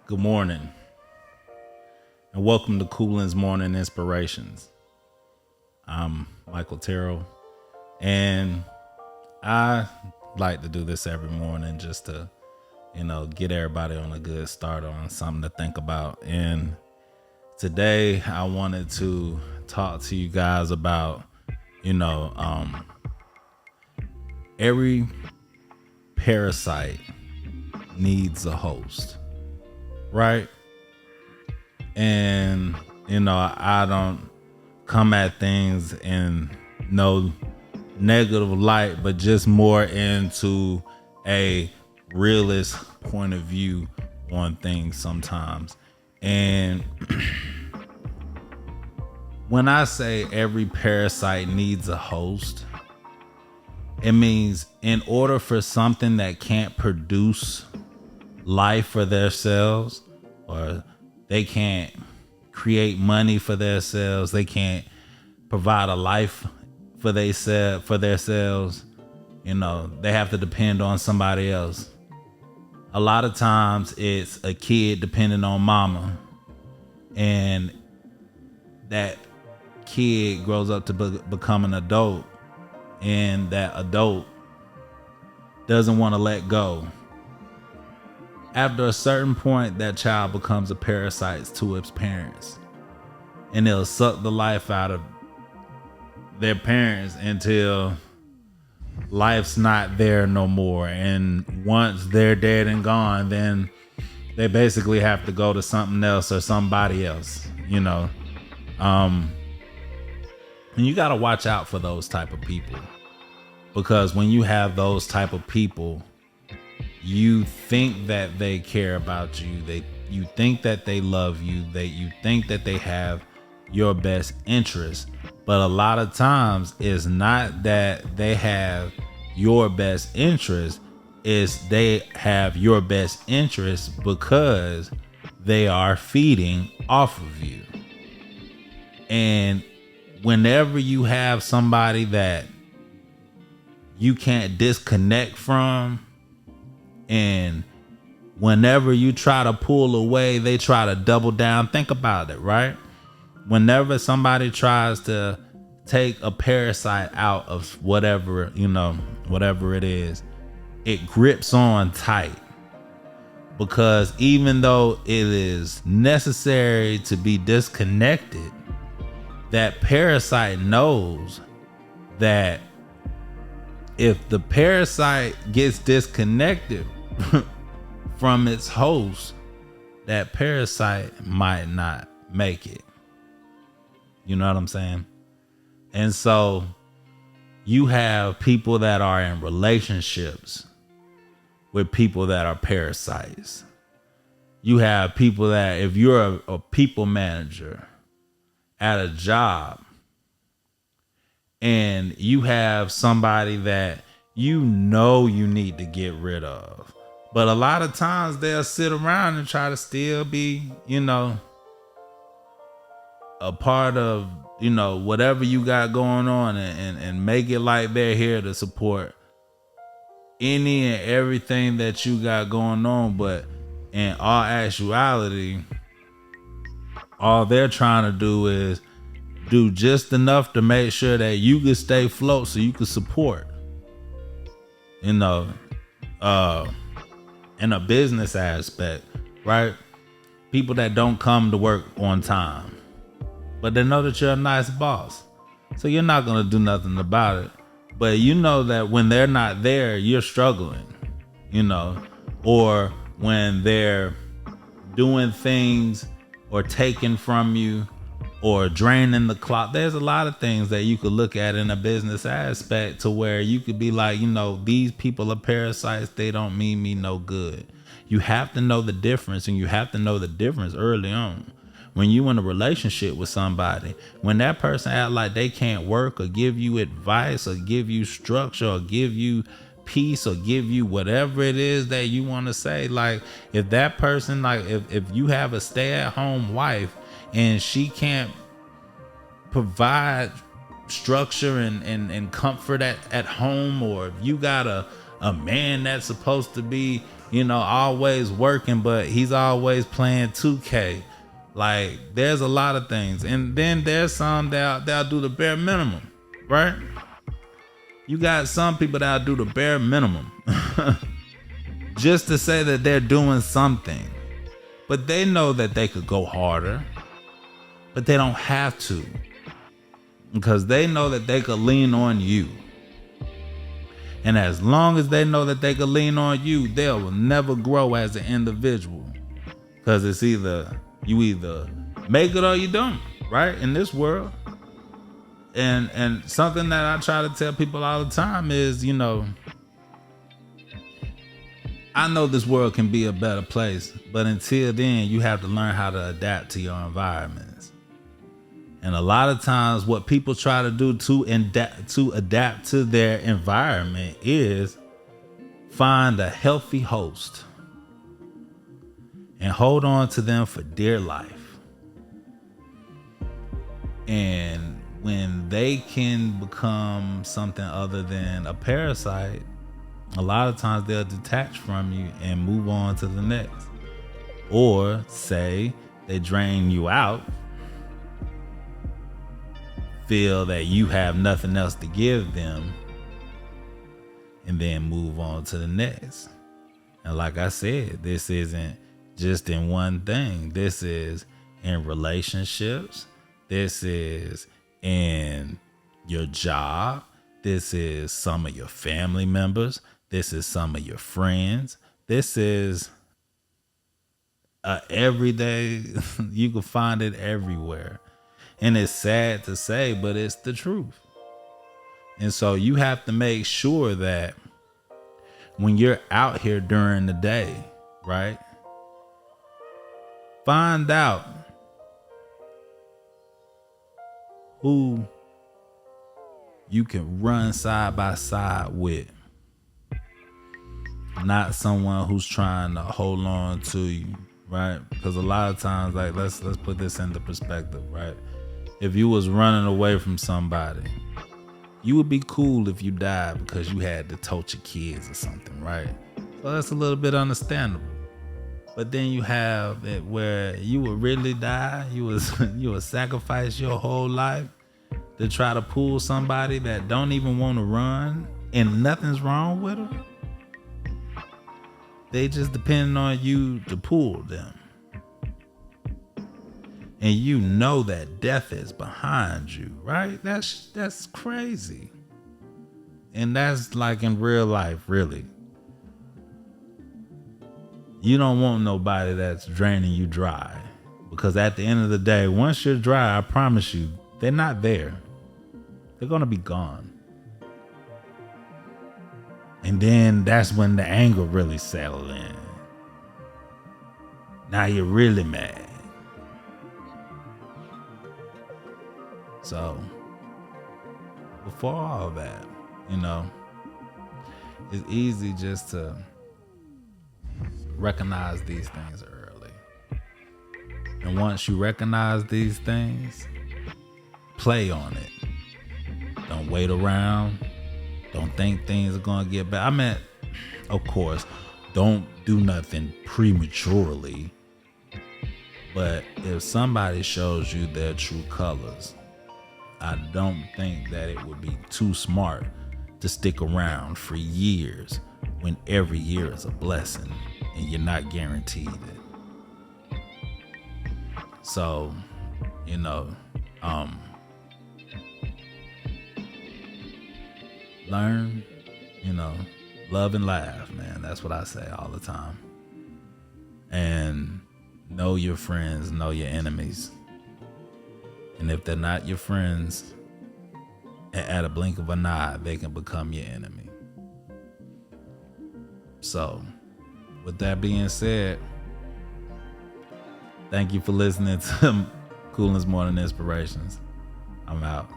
Good morning, and welcome to Coolin's Morning Inspirations. I'm Michael Terrell, and I like to do this every morning just to, get everybody on a good start on something to think about. And today I wanted to talk to you guys about, every parasite needs a host, right? And I don't come at things in no negative light, but just more into a realist point of view on things sometimes. And when I say every parasite needs a host, it means in order for something that can't produce life for themselves, or they can't create money for themselves, they can't provide a life for themselves, they have to depend on somebody else. A lot of times it's a kid depending on mama, and that kid grows up to become an adult, and that adult doesn't want to let go. After a certain point, that child becomes a parasite to its parents, and they'll suck the life out of their parents until life's not there no more. And once they're dead and gone, then they basically have to go to something else or somebody else, and you got to watch out for those type of people, because when you have those type of people, you think that they care about you, you think that they love you, you think that they have your best interest. But a lot of times it's not that they have your best interest, it's they have your best interest because they are feeding off of you. And whenever you have somebody that you can't disconnect from, and whenever you try to pull away, they try to double down. Think about it, right? Whenever somebody tries to take a parasite out of whatever it is, it grips on tight. Because even though it is necessary to be disconnected, that parasite knows that if the parasite gets disconnected from its host, that parasite might not make it. You know what I'm saying? And so you have people that are in relationships with people that are parasites. You have people that, if you're a people manager at a job, and you have somebody that you need to get rid of, but a lot of times they'll sit around and try to still be, a part of, whatever you got going on, and make it like they're here to support any and everything that you got going on. But in all actuality, all they're trying to do is do just enough to make sure that you can stay afloat so you can support, in a business aspect, right? People that don't come to work on time, but they know that you're a nice boss, so you're not going to do nothing about it. But you know that when they're not there, you're struggling, or when they're doing things or taking from you or draining the clock. There's a lot of things that you could look at in a business aspect to where you could be like, these people are parasites. They don't mean me no good. You have to know the difference, and you have to know the difference early on. When you in a relationship with somebody, when that person act like they can't work or give you advice or give you structure or give you peace or give you whatever it is that you want to say, like if that person, like if you have a stay-at-home wife and she can't provide structure and comfort at home, or if you got a man that's supposed to be always working, but he's always playing 2K. Like, there's a lot of things. And then there's some that'll do the bare minimum, right? You got some people that'll do the bare minimum just to say that they're doing something. But they know that they could go harder, but they don't have to, because they know that they could lean on you. And as long as they know that they could lean on you, they will never grow as an individual. Because it's you either make it or you don't, right? In this world. And something that I try to tell people all the time is, I know this world can be a better place, but until then, you have to learn how to adapt to your environments. And a lot of times what people try to do to adapt to their environment is find a healthy host and hold on to them for dear life. And when they can become something other than a parasite, a lot of times they'll detach from you and move on to the next. Or say they drain you out, feel that you have nothing else to give them, and then move on to the next. And like I said, this isn't just in one thing. This is in relationships. This is in your job. This is some of your family members. This is some of your friends. This is everyday. You can find it everywhere. And it's sad to say, but it's the truth. And so you have to make sure that when you're out here during the day, right? Find out who you can run side by side with. Not someone who's trying to hold on to you, right? Because a lot of times, like, let's put this into perspective, right? If you was running away from somebody, you would be cool if you died because you had to tote your kids or something, right? So that's a little bit understandable. But then you have it where you would really die. You would sacrifice your whole life to try to pull somebody that don't even want to run, and nothing's wrong with them. They just depend on you to pull them. And you know that death is behind you, right? That's crazy. And that's like in real life, really. You don't want nobody that's draining you dry. Because at the end of the day, once you're dry, I promise you, they're not there. They're going to be gone. And then that's when the anger really settles in. Now you're really mad. So, before all that, it's easy just to recognize these things early. And once you recognize these things, play on it. Don't wait around. Don't think things are going to get better. Of course, don't do nothing prematurely. But if somebody shows you their true colors, I don't think that it would be too smart to stick around for years when every year is a blessing and you're not guaranteed it. So, learn, love and laugh, man. That's what I say all the time. And know your friends, know your enemies. And if they're not your friends, at a blink of an eye, they can become your enemy. So, with that being said, thank you for listening to Coolness Morning Inspirations. I'm out.